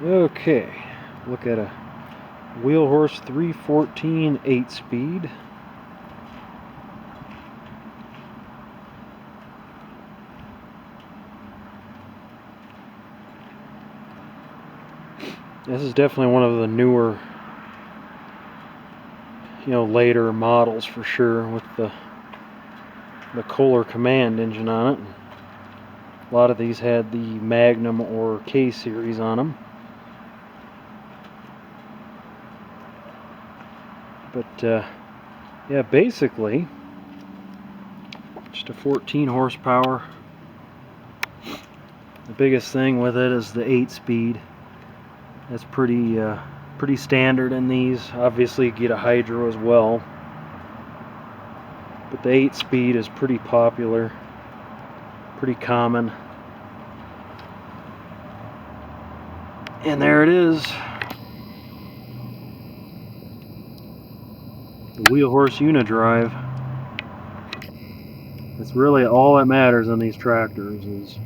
Okay, look at a Wheel Horse 314 8-speed. This is definitely one of the newer, later models for sure, with the Kohler Command engine on it. A lot of these had the Magnum or K series on them. But yeah, basically just a 14 horsepower. The biggest thing with it is the 8-speed. That's pretty standard in these. Obviously you get a hydro as well, but the 8-speed is pretty popular, pretty common. And there it is, the Wheel Horse Unidrive. It's really all that matters in these tractors is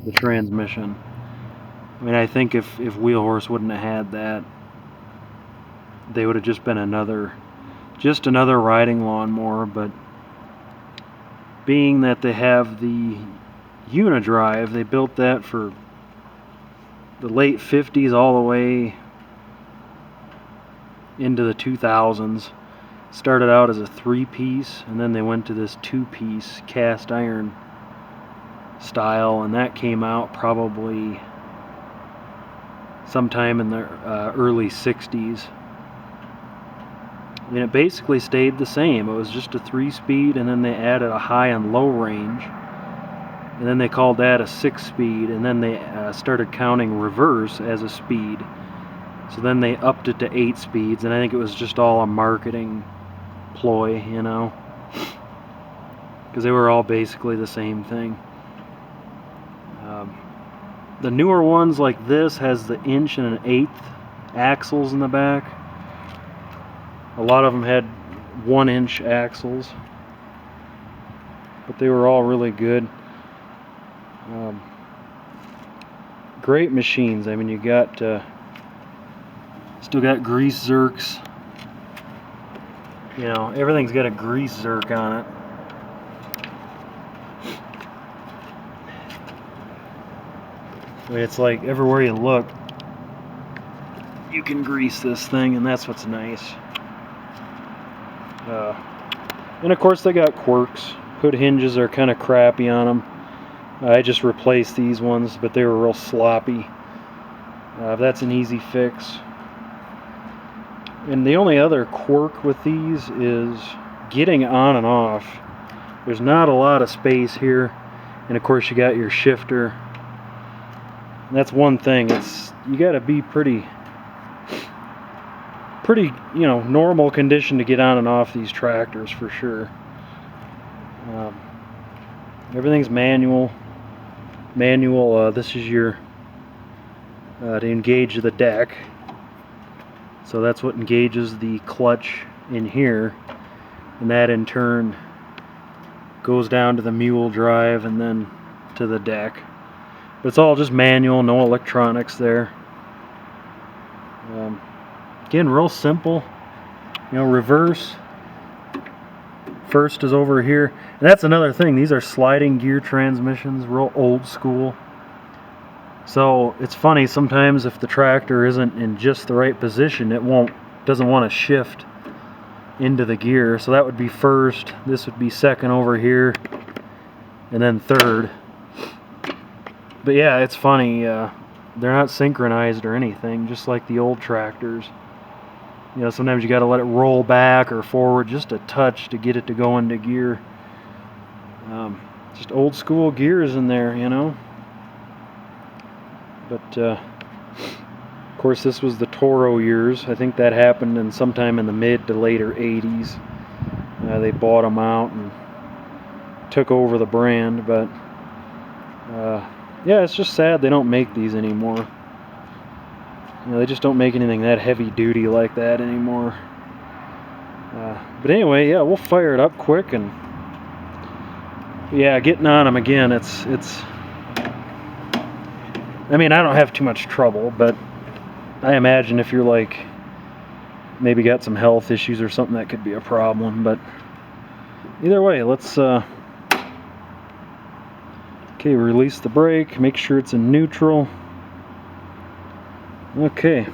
the transmission. I mean, I think if Wheel Horse wouldn't have had that, they would have just been another riding lawnmower. But being that they have the Unidrive, they built that for the late 50s all the way into the 2000s. Started out as a 3-piece, and then they went to this 2-piece cast iron style, and that came out probably sometime in the early 60s. And it basically stayed the same. It was just a 3-speed, and then they added a high and low range, and then they called that a 6-speed, and then they started counting reverse as a speed. So then they upped it to 8 speeds, and I think it was just all a marketing ploy, because they were all basically the same thing. The newer ones like this has the 1 1/8" axles in the back. A lot of them had 1-inch axles, but they were all really good. Great machines. I mean, you got still got grease zerks. Everything's got a grease zerk on it. I mean, it's like everywhere you look, you can grease this thing, and that's what's nice. And of course, they got quirks. Hood hinges are kind of crappy on them. I just replaced these ones, but they were real sloppy. That's an easy fix. And the only other quirk with these is getting on and off. There's not a lot of space here, and of course you got your shifter. And that's one thing. You got to be pretty normal condition to get on and off these tractors for sure. Everything's manual. This is your to engage the deck. So that's what engages the clutch in here, and that in turn goes down to the mule drive and then to the deck. But it's all just manual, no electronics there. Again, real simple. Reverse. First is over here. And that's another thing. These are sliding gear transmissions, real old school. So it's funny, sometimes if the tractor isn't in just the right position, it doesn't want to shift into the gear. So that would be first, this would be second over here, and then third. But yeah, it's funny, they're not synchronized or anything, just like the old tractors. Sometimes you got to let it roll back or forward just a touch to get it to go into gear. Just old school gears in there, But of course, this was the Toro years. I think that happened in sometime in the mid to later 80s. They bought them out and took over the brand. But yeah, it's just sad they don't make these anymore. They just don't make anything that heavy duty like that anymore. But anyway, yeah, we'll fire it up quick, and yeah, getting on them again. It's I mean, I don't have too much trouble, but I imagine if you're like maybe got some health issues or something, that could be a problem. But either way, let's okay, release the brake, make sure it's in neutral. Okay.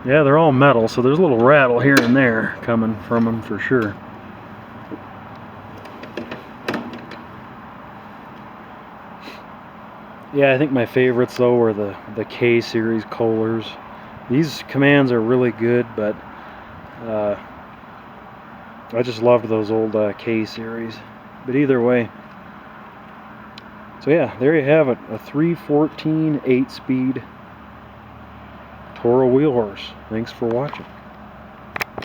Yeah, they're all metal, so there's a little rattle here and there coming from them for sure. Yeah, I think my favorites though were the K series Kohlers. These commands are really good, but I just loved those old K series. But either way, so yeah, there you have it, a 314 8-speed Toro wheel horse. Thanks for watching.